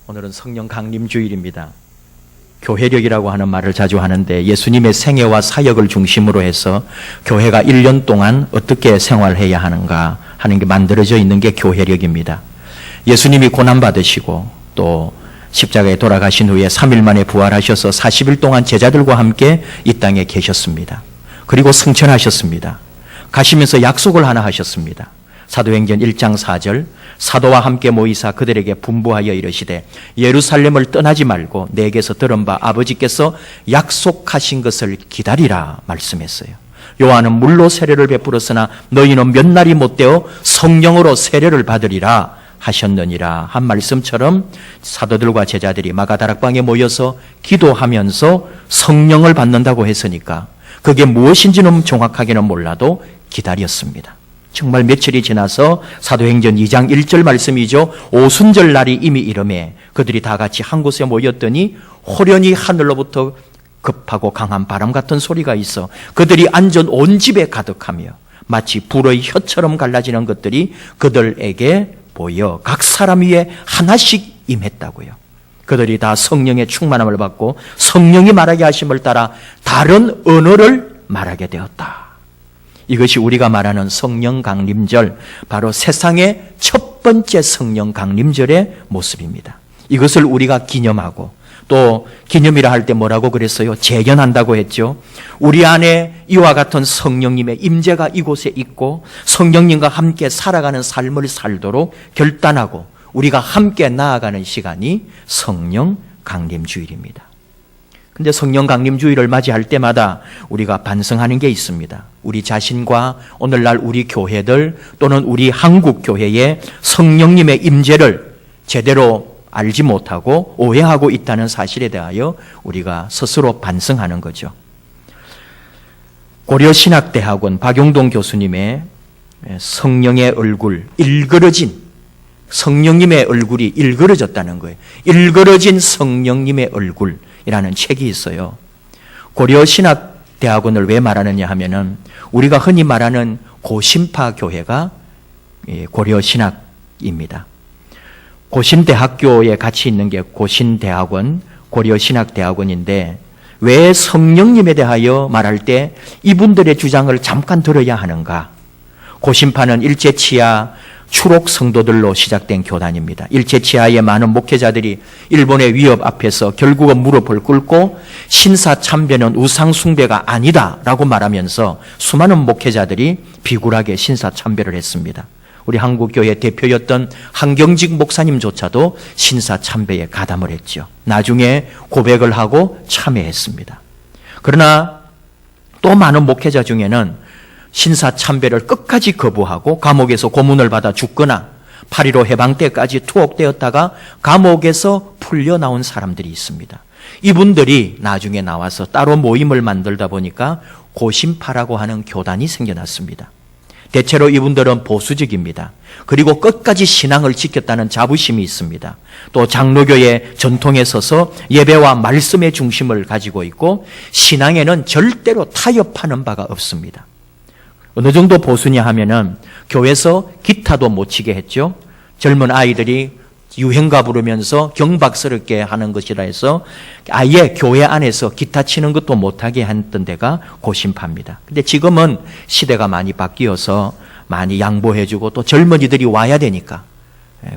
오늘은 성령 강림 주일입니다. 교회력이라고 하는 말을 자주 하는데 예수님의 생애와 사역을 중심으로 해서 교회가 1년 동안 어떻게 생활해야 하는가 하는 게 만들어져 있는 게 교회력입니다. 예수님이 고난받으시고 또 십자가에 돌아가신 후에 3일 만에 부활하셔서 40일 동안 제자들과 함께 이 땅에 계셨습니다. 그리고 승천하셨습니다. 가시면서 약속을 하나 하셨습니다. 사도행전 1장 4절 사도와 함께 모이사 그들에게 분부하여 이르시되 예루살렘을 떠나지 말고 내게서 들은 바 아버지께서 약속하신 것을 기다리라 말씀했어요. 요한은 물로 세례를 베풀었으나 너희는 몇 날이 못되어 성령으로 세례를 받으리라 하셨느니라 한 말씀처럼 사도들과 제자들이 마가다락방에 모여서 기도하면서 성령을 받는다고 했으니까 그게 무엇인지는 정확하게는 몰라도 기다렸습니다. 정말 며칠이 지나서 사도행전 2장 1절 말씀이죠. 오순절 날이 이미 이름에 그들이 다 같이 한 곳에 모였더니 호련히 하늘로부터 급하고 강한 바람 같은 소리가 있어 그들이 앉은 온 집에 가득하며 마치 불의 혀처럼 갈라지는 것들이 그들에게 보여 각 사람 위에 하나씩 임했다고요. 그들이 다 성령의 충만함을 받고 성령이 말하게 하심을 따라 다른 언어를 말하게 되었다. 이것이 우리가 말하는 성령 강림절, 바로 세상의 첫 번째 성령 강림절의 모습입니다. 이것을 우리가 기념하고 또 기념이라 할 때 뭐라고 그랬어요? 재현한다고 했죠. 우리 안에 이와 같은 성령님의 임재가 이곳에 있고 성령님과 함께 살아가는 삶을 살도록 결단하고 우리가 함께 나아가는 시간이 성령 강림주일입니다. 근데 성령 강림주일을 맞이할 때마다 우리가 반성하는 게 있습니다. 우리 자신과 오늘날 우리 교회들 또는 우리 한국 교회의 성령님의 임재를 제대로 알지 못하고 오해하고 있다는 사실에 대하여 우리가 스스로 반성하는 거죠. 고려신학대학원 박용동 교수님의 성령의 얼굴, 일그러진 성령님의 얼굴이 일그러졌다는 거예요. 일그러진 성령님의 얼굴이라는 책이 있어요. 고려신학대학원을 왜 말하느냐 하면은 우리가 흔히 말하는 고신파 교회가 고려신학입니다. 고신대학교에 같이 있는 게 고신대학원, 고려신학대학원인데 왜 성령님에 대하여 말할 때 이분들의 주장을 잠깐 들어야 하는가? 고신파는 일제치하 추록 성도들로 시작된 교단입니다. 일제치하의 많은 목회자들이 일본의 위협 앞에서 결국은 무릎을 꿇고 신사참배는 우상숭배가 아니다라고 말하면서 수많은 목회자들이 비굴하게 신사참배를 했습니다. 우리 한국교회 대표였던 한경직 목사님조차도 신사참배에 가담을 했죠. 나중에 고백을 하고 참회했습니다. 그러나 또 많은 목회자 중에는 신사참배를 끝까지 거부하고 감옥에서 고문을 받아 죽거나 8.15 해방 때까지 투옥되었다가 감옥에서 풀려나온 사람들이 있습니다. 이분들이 나중에 나와서 따로 모임을 만들다 보니까 고신파라고 하는 교단이 생겨났습니다. 대체로 이분들은 보수적입니다. 그리고 끝까지 신앙을 지켰다는 자부심이 있습니다. 또 장로교의 전통에 서서 예배와 말씀의 중심을 가지고 있고 신앙에는 절대로 타협하는 바가 없습니다. 어느 정도 보수냐 하면은 교회에서 기타도 못 치게 했죠. 젊은 아이들이 유행가 부르면서 경박스럽게 하는 것이라 해서 아예 교회 안에서 기타 치는 것도 못하게 했던 데가 고신파입니다. 근데 지금은 시대가 많이 바뀌어서 많이 양보해주고 또 젊은이들이 와야 되니까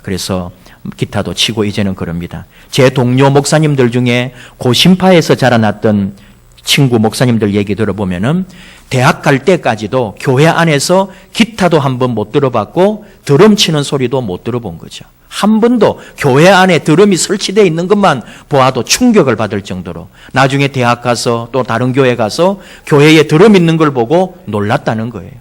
그래서 기타도 치고 이제는 그럽니다. 제 동료 목사님들 중에 고신파에서 자라났던 친구 목사님들 얘기 들어보면은 대학 갈 때까지도 교회 안에서 기타도 한번 못 들어봤고 드럼 치는 소리도 못 들어본 거죠. 한 번도 교회 안에 드럼이 설치되어 있는 것만 보아도 충격을 받을 정도로 나중에 대학 가서 또 다른 교회 가서 교회에 드럼 있는 걸 보고 놀랐다는 거예요.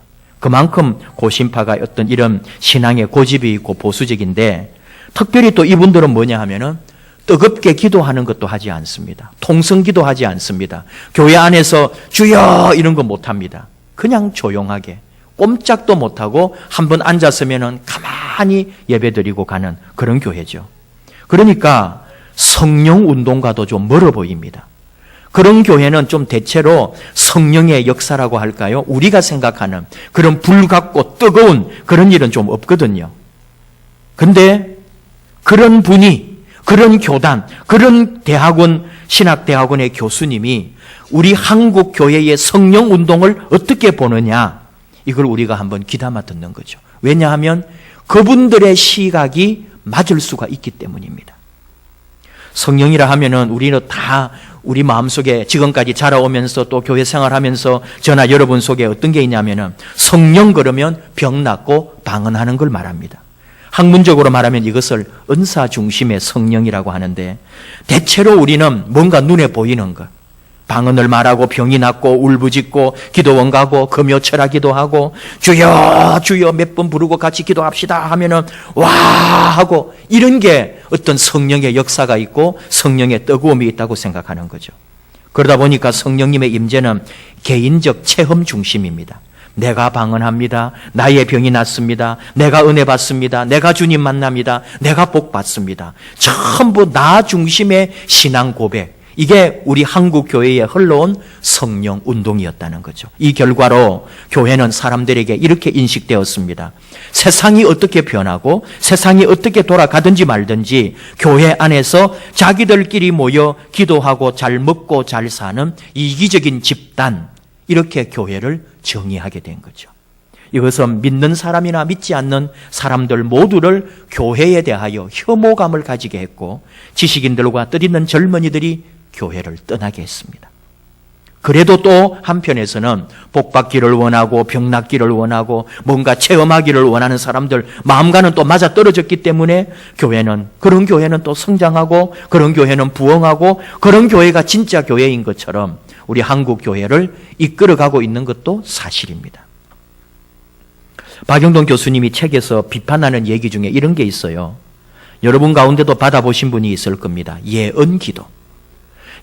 그만큼 고신파가 어떤 이런 신앙의 고집이 있고 보수적인데 특별히 또 이분들은 뭐냐 하면은 뜨겁게 기도하는 것도 하지 않습니다. 통성기도 하지 않습니다. 교회 안에서 주여 이런 거 못합니다. 그냥 조용하게 꼼짝도 못하고 한번 앉았으면 가만히 예배드리고 가는 그런 교회죠. 그러니까 성령 운동과도 좀 멀어 보입니다. 그런 교회는 좀 대체로 성령의 역사라고 할까요? 우리가 생각하는 그런 불같고 뜨거운 그런 일은 좀 없거든요. 근데 그런 분이 그런 교단, 그런 대학원, 신학대학원의 교수님이 우리 한국 교회의 성령 운동을 어떻게 보느냐, 이걸 우리가 한번 귀담아 듣는 거죠. 왜냐하면 그분들의 시각이 맞을 수가 있기 때문입니다. 성령이라 하면은 우리는 다 우리 마음속에 지금까지 자라오면서 또 교회 생활하면서 저나 여러분 속에 어떤 게 있냐면은 성령 그러면 병 낫고 방언하는 걸 말합니다. 학문적으로 말하면 이것을 은사 중심의 성령이라고 하는데, 대체로 우리는 뭔가 눈에 보이는 것, 방언을 말하고 병이 낫고 울부짖고 기도원 가고 금요철하기도 하고 주여 주여 몇 번 부르고 같이 기도합시다 하면은 와 하고, 이런 게 어떤 성령의 역사가 있고 성령의 뜨거움이 있다고 생각하는 거죠. 그러다 보니까 성령님의 임재는 개인적 체험 중심입니다. 내가 방언합니다. 나의 병이 낫습니다. 내가 은혜 받습니다. 내가 주님 만납니다. 내가 복 받습니다. 전부 나 중심의 신앙 고백, 이게 우리 한국 교회에 흘러온 성령 운동이었다는 거죠. 이 결과로 교회는 사람들에게 이렇게 인식되었습니다. 세상이 어떻게 변하고 세상이 어떻게 돌아가든지 말든지 교회 안에서 자기들끼리 모여 기도하고 잘 먹고 잘 사는 이기적인 집단, 이렇게 교회를 정의하게 된 거죠. 이것은 믿는 사람이나 믿지 않는 사람들 모두를 교회에 대하여 혐오감을 가지게 했고, 지식인들과 뜻있는 젊은이들이 교회를 떠나게 했습니다. 그래도 또 한편에서는 복받기를 원하고 병 낫기를 원하고 뭔가 체험하기를 원하는 사람들 마음과는 또 맞아떨어졌기 때문에 그런 교회는 또 성장하고 그런 교회는 부흥하고 그런 교회가 진짜 교회인 것처럼 우리 한국 교회를 이끌어가고 있는 것도 사실입니다. 박영동 교수님이 책에서 비판하는 얘기 중에 이런 게 있어요. 여러분 가운데도 받아보신 분이 있을 겁니다. 예언기도.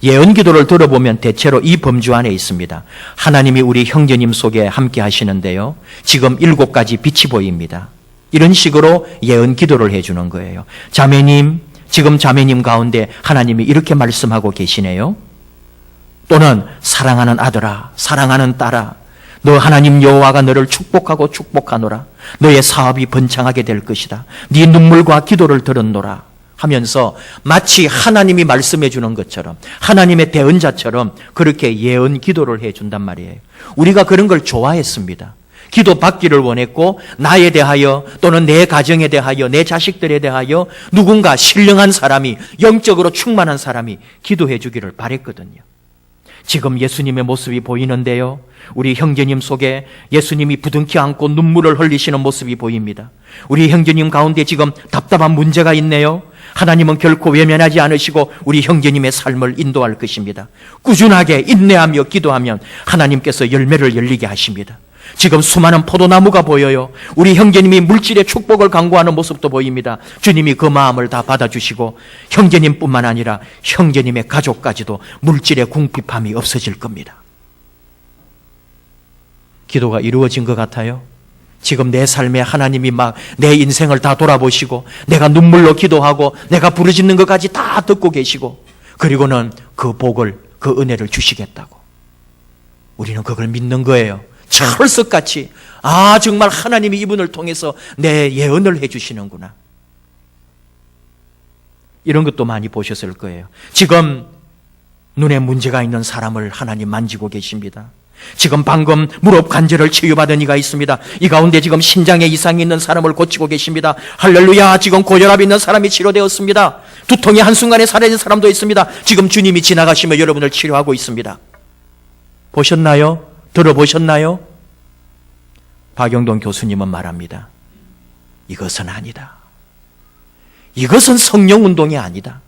예언기도를 들어보면 대체로 이 범주 안에 있습니다. 하나님이 우리 형제님 속에 함께 하시는데요, 지금 7가지 빛이 보입니다. 이런 식으로 예언기도를 해주는 거예요. 자매님, 지금 자매님 가운데 하나님이 이렇게 말씀하고 계시네요. 또는 사랑하는 아들아, 사랑하는 딸아, 너 하나님 여호와가 너를 축복하고 축복하노라. 너의 사업이 번창하게 될 것이다. 네 눈물과 기도를 들었노라 하면서 마치 하나님이 말씀해 주는 것처럼, 하나님의 대언자처럼 그렇게 예언 기도를 해준단 말이에요. 우리가 그런 걸 좋아했습니다. 기도 받기를 원했고, 나에 대하여 또는 내 가정에 대하여 내 자식들에 대하여 누군가 신령한 사람이, 영적으로 충만한 사람이 기도해 주기를 바랬거든요. 지금 예수님의 모습이 보이는데요, 우리 형제님 속에 예수님이 부둥켜 안고 눈물을 흘리시는 모습이 보입니다. 우리 형제님 가운데 지금 답답한 문제가 있네요. 하나님은 결코 외면하지 않으시고 우리 형제님의 삶을 인도할 것입니다. 꾸준하게 인내하며 기도하면 하나님께서 열매를 열리게 하십니다. 지금 수많은 포도나무가 보여요. 우리 형제님이 물질의 축복을 강구하는 모습도 보입니다. 주님이 그 마음을 다 받아주시고 형제님뿐만 아니라 형제님의 가족까지도 물질의 궁핍함이 없어질 겁니다. 기도가 이루어진 것 같아요. 지금 내 삶에 하나님이 막 내 인생을 다 돌아보시고 내가 눈물로 기도하고 내가 부르짖는 것까지 다 듣고 계시고, 그리고는 그 복을, 그 은혜를 주시겠다고. 우리는 그걸 믿는 거예요. 철석같이, 아 정말 하나님이 이분을 통해서 내 예언을 해주시는구나. 이런 것도 많이 보셨을 거예요. 지금 눈에 문제가 있는 사람을 하나님 만지고 계십니다. 지금 방금 무릎 관절을 치유받은 이가 있습니다. 이 가운데 지금 신장에 이상이 있는 사람을 고치고 계십니다. 할렐루야. 지금 고혈압이 있는 사람이 치료되었습니다. 두통이 한순간에 사라진 사람도 있습니다. 지금 주님이 지나가시며 여러분을 치료하고 있습니다. 보셨나요? 들어보셨나요? 박영동 교수님은 말합니다. 이것은 아니다. 이것은 성령운동이 아니다.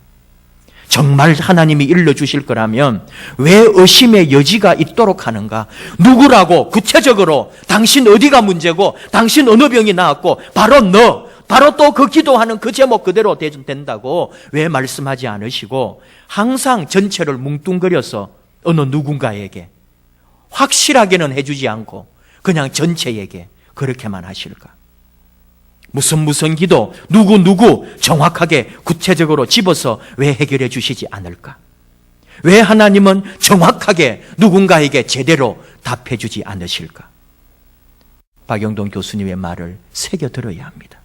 정말 하나님이 일러주실 거라면 왜 의심의 여지가 있도록 하는가? 누구라고 구체적으로 당신 어디가 문제고 당신 어느 병이 나았고 바로 너, 바로 또 그 기도하는 그 제목 그대로 된다고 왜 말씀하지 않으시고 항상 전체를 뭉뚱그려서 어느 누군가에게 확실하게는 해주지 않고 그냥 전체에게 그렇게만 하실까? 무슨 기도, 누구 정확하게 구체적으로 집어서 왜 해결해 주시지 않을까? 왜 하나님은 정확하게 누군가에게 제대로 답해 주지 않으실까? 박영동 교수님의 말을 새겨 들어야 합니다.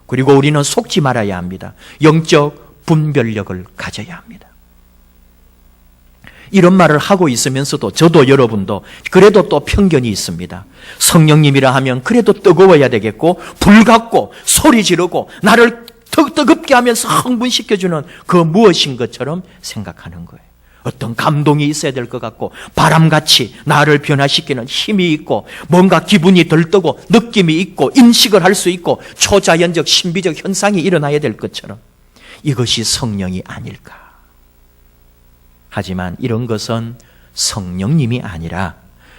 그리고 우리는 속지 말아야 합니다. 영적 분별력을 가져야 합니다. 이런 말을 하고 있으면서도 저도 여러분도 그래도 또 편견이 있습니다. 성령님이라 하면 그래도 뜨거워야 되겠고 불같고 소리 지르고 나를 뜨겁게 하면서 흥분시켜주는 그 무엇인 것처럼 생각하는 거예요. 어떤 감동이 있어야 될 것 같고 바람같이 나를 변화시키는 힘이 있고 뭔가 기분이 들뜨고 느낌이 있고 인식을 할 수 있고 초자연적 신비적 현상이 일어나야 될 것처럼 이것이 성령이 아닐까. 하지만 이런 것은 성령님이 아니라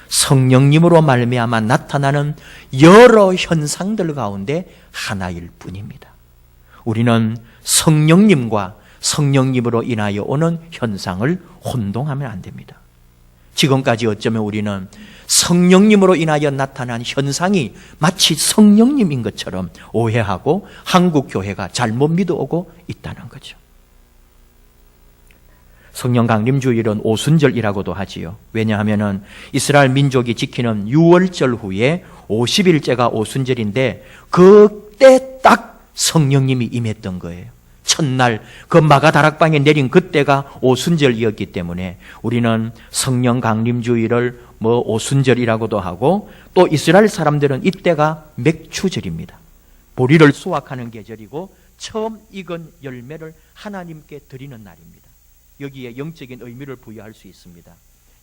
성령님으로 말미암아 나타나는 여러 현상들 가운데 하나일 뿐입니다. 우리는 성령님과 성령님으로 인하여 오는 현상을 혼동하면 안 됩니다. 지금까지 어쩌면 우리는 성령님으로 인하여 나타난 현상이 마치 성령님인 것처럼 오해하고 한국 교회가 잘못 믿어오고 있다는 거죠. 성령 강림주일은 오순절이라고도 하지요. 왜냐하면 이스라엘 민족이 지키는 유월절 후에 50일째가 오순절인데 그때 딱 성령님이 임했던 거예요. 첫날 그 마가다락방에 내린 그때가 오순절이었기 때문에 우리는 성령 강림주일을 오순절이라고도 하고 또 이스라엘 사람들은 이때가 맥추절입니다. 보리를 수확하는 계절이고 처음 익은 열매를 하나님께 드리는 날입니다. 여기에 영적인 의미를 부여할 수 있습니다.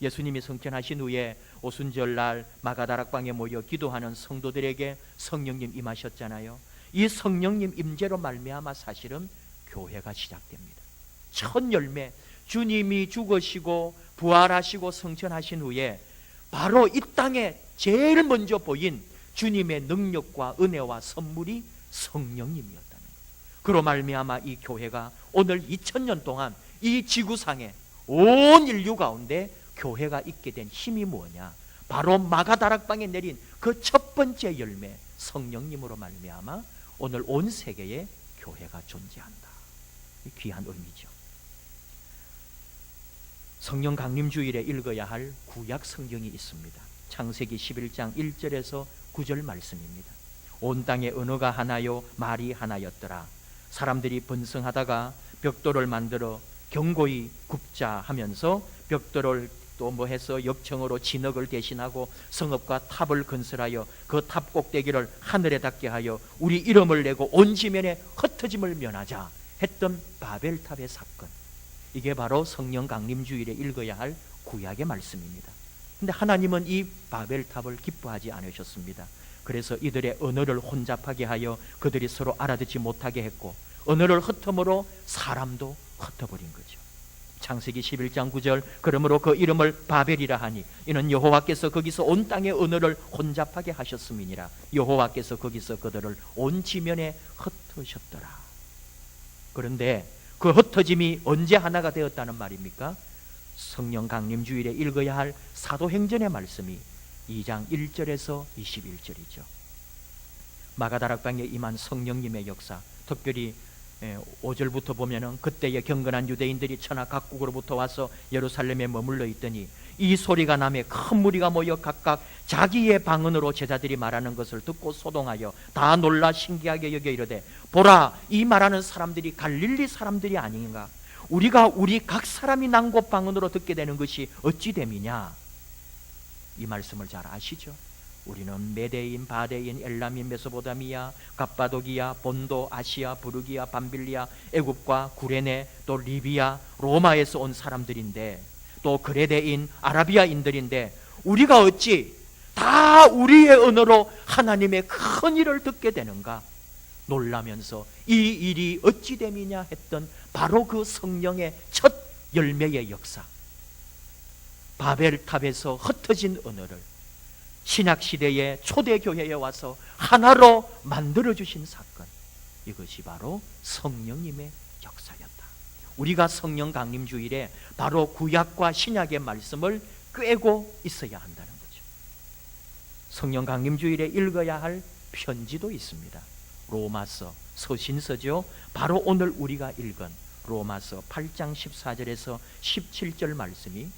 예수님이 성천하신 후에 오순절날 마가다락방에 모여 기도하는 성도들에게 성령님 임하셨잖아요. 이 성령님 임재로 말미암아 사실은 교회가 시작됩니다. 첫 열매, 주님이 죽으시고 부활하시고 성천하신 후에 바로 이 땅에 제일 먼저 보인 주님의 능력과 은혜와 선물이 성령님이었다는 거예요. 그로 말미암아 이 교회가 오늘 2000년 동안 이 지구상에 온 인류 가운데 교회가 있게 된 힘이 뭐냐? 바로 마가다락방에 내린 그 첫 번째 열매 성령님으로 말미암아 오늘 온 세계에 교회가 존재한다. 귀한 의미죠. 성령 강림주일에 읽어야 할 구약 성경이 있습니다. 창세기 11장 1절에서 9절 말씀입니다. 온 땅에 언어가 하나요 말이 하나였더라. 사람들이 번성하다가 벽돌을 만들어 견고히 굽자 하면서 벽돌을 또 해서 역청으로 진흙을 대신하고 성읍과 탑을 건설하여 그 탑 꼭대기를 하늘에 닿게 하여 우리 이름을 내고 온 지면에 흩어짐을 면하자 했던 바벨탑의 사건, 이게 바로 성령 강림주일에 읽어야 할 구약의 말씀입니다. 근데 하나님은 이 바벨탑을 기뻐하지 않으셨습니다. 그래서 이들의 언어를 혼잡하게 하여 그들이 서로 알아듣지 못하게 했고 언어를 흩음으로 사람도 흩어버린 거죠. 창세기 11장 9절 그러므로 그 이름을 바벨이라 하니 이는 여호와께서 거기서 온 땅의 언어를 혼잡하게 하셨음이니라. 여호와께서 거기서 그들을 온 지면에 흩으셨더라. 그런데 그 흩어짐이 언제 하나가 되었다는 말입니까? 성령 강림주일에 읽어야 할 사도행전의 말씀이 2장 1절에서 21절이죠. 마가다락방에 임한 성령님의 역사, 특별히 5절부터 보면은 그때의 경건한 유대인들이 천하 각국으로부터 와서 예루살렘에 머물러 있더니 이 소리가 나매 큰 무리가 모여 각각 자기의 방언으로 제자들이 말하는 것을 듣고 소동하여 다 놀라 신기하게 여겨 이르되 보라, 이 말하는 사람들이 갈릴리 사람들이 아닌가? 우리가 우리 각 사람이 난 곳 방언으로 듣게 되는 것이 어찌 됨이냐? 이 말씀을 잘 아시죠? 우리는 메대인, 바데인, 엘람인, 메소포타미아, 갑바도기아, 본도, 아시아, 부르기아, 밤빌리아, 애굽과 구레네, 또 리비아, 로마에서 온 사람들인데 또 그레데인, 아라비아인들인데 우리가 어찌 다 우리의 언어로 하나님의 큰 일을 듣게 되는가? 놀라면서 이 일이 어찌 됨이냐 했던 바로 그 성령의 첫 열매의 역사, 바벨탑에서 흩어진 언어를 신약시대의 초대교회에 와서 하나로 만들어주신 사건, 이것이 바로 성령님의 역사였다. 우리가 성령 강림주일에 바로 구약과 신약의 말씀을 꿰고 있어야 한다는 거죠. 성령 강림주일에 읽어야 할 편지도 있습니다. 로마서, 서신서죠. 바로 오늘 우리가 읽은 로마서 8장 14절에서 17절 말씀이